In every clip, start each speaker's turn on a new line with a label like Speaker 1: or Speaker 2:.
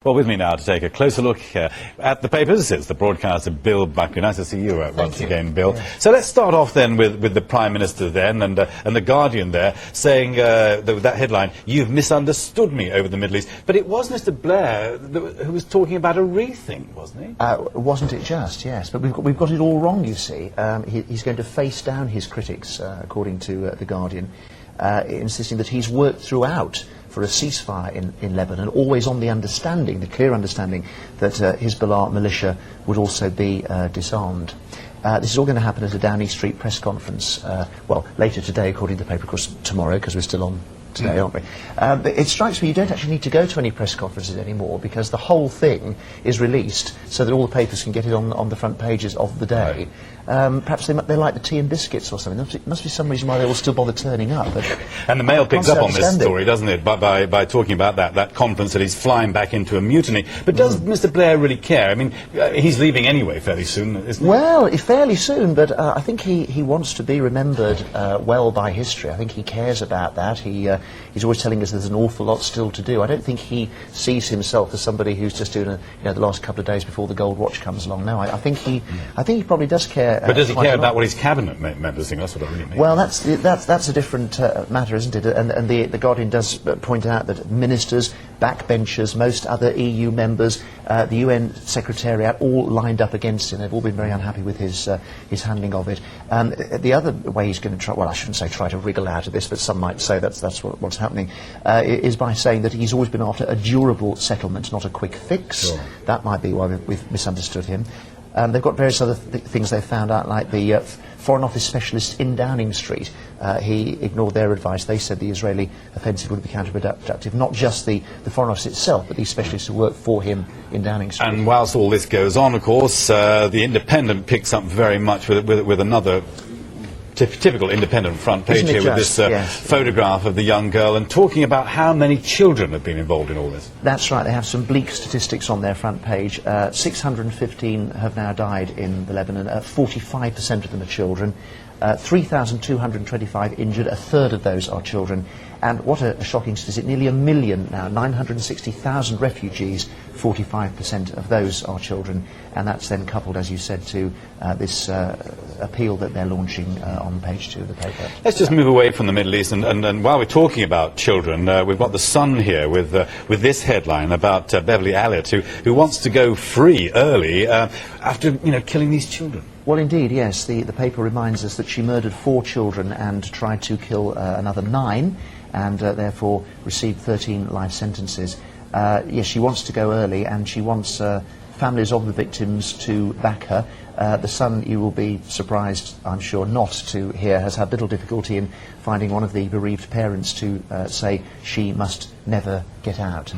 Speaker 1: Well, with me now to take a closer look at the papers, it's the broadcaster Bill Buckley. Nice to see you once again, Bill. Yeah. So let's start off then with the Prime Minister then and the Guardian there saying that headline, "You've misunderstood me over the Middle East." But it was Mr. Blair who was talking about a rethink, wasn't he?
Speaker 2: Wasn't it just, yes. But we've got it all wrong, you see. He's going to face down his critics, according to the Guardian, insisting that he's worked throughout for a ceasefire in Lebanon, always on the understanding, the clear understanding, that Hezbollah militia would also be disarmed. This is all going to happen at a Downing Street press conference, well, later today, according to the paper, of course, tomorrow, because we're still on today, aren't we? But it strikes me you don't actually need to go to any press conferences anymore, because the whole thing is released so that all the papers can get it on the front pages of the day. Perhaps they like the tea and biscuits or something. There must be some reason why they will still bother turning up.
Speaker 1: And the Mail picks up on this story, doesn't it, by talking about that conference that he's flying back into a mutiny. But does Mr. Blair really care? I mean, he's leaving anyway fairly soon, isn't he?
Speaker 2: Well, fairly soon, but I think he wants to be remembered well by history. I think he cares about that. He's always telling us there's an awful lot still to do. I don't think he sees himself as somebody who's just doing the last couple of days before the gold watch comes along. No, I think he probably does care.
Speaker 1: But does he care about what his cabinet members think? That's what I really mean.
Speaker 2: Well, that's a different matter, isn't it? And the Guardian does point out that ministers, backbenchers, most other EU members, the UN Secretariat, all lined up against him. They've all been very unhappy with his handling of it. The other way he's going to try, well, I shouldn't say try to wriggle out of this, but some might say that's what's happening, is by saying that he's always been after a durable settlement, not a quick fix. Sure. That might be why we've misunderstood him. They've got various other things they've found out, like the Foreign Office specialist in Downing Street. He ignored their advice. They said the Israeli offensive would be counterproductive, not just the Foreign Office itself, but these specialists who work for him in Downing Street.
Speaker 1: And whilst all this goes on, of course, the Independent picks up very much with another typical Independent front page here with this photograph of the young girl and talking about how many children have been involved in all this.
Speaker 2: That's right. They have some bleak statistics on their front page. 615 have now died in the Lebanon. 45% of them are children. 3,225 injured. A third of those are children. And what a shocking statistic, nearly 1 million now, 960,000 refugees, 45% of those are children. And that's then coupled, as you said, to this appeal that they're launching on page 2 of the paper.
Speaker 1: Let's just move away from the Middle East, and while we're talking about children, we've got the Sun here with this headline about Beverly Elliott, who wants to go free early after killing these children.
Speaker 2: Well, indeed, yes. The paper reminds us that she murdered 4 children and tried to kill another 9, and therefore received 13 life sentences. Yes, she wants to go early, and she wants families of the victims to back her. The Sun, you will be surprised, I'm sure, not to hear, has had little difficulty in finding one of the bereaved parents to say she must never get out.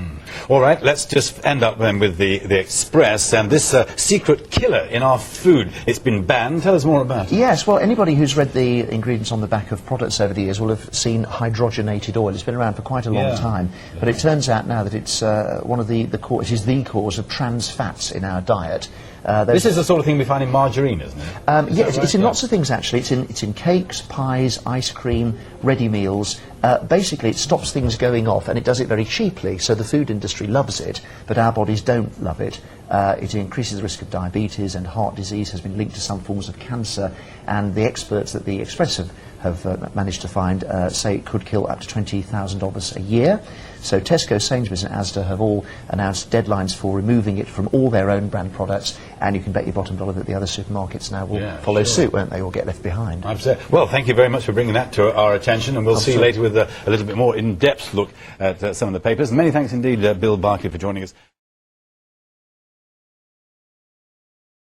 Speaker 1: All right, let's just end up then with the Express and this secret killer in our food. It's been banned. Tell us more about it.
Speaker 2: Yes, well, anybody who's read the ingredients on the back of products over the years will have seen hydrogenated oil. It's been around for quite a long time, but it turns out now that it's one of the cause of trans fats in our diet.
Speaker 1: This is the sort of thing we find in margarine, isn't it?
Speaker 2: Yeah, it's in lots of things, actually. It's in cakes, pies, ice cream, ready meals. Basically, it stops things going off, and it does it very cheaply, so the food industry loves it, but our bodies don't love it. It increases the risk of diabetes, and heart disease has been linked to some forms of cancer, and the experts at the Express have managed to find say it could kill up to $20,000 a year. So Tesco, Sainsbury's and Asda have all announced deadlines for removing it from all their own brand products, and you can bet your bottom dollar that the other supermarkets now will follow suit, won't they, or get left behind.
Speaker 1: Well, thank you very much for bringing that to our attention, and we'll see you later with a little bit more in-depth look at some of the papers. Many thanks indeed, Bill Buckley, for joining us.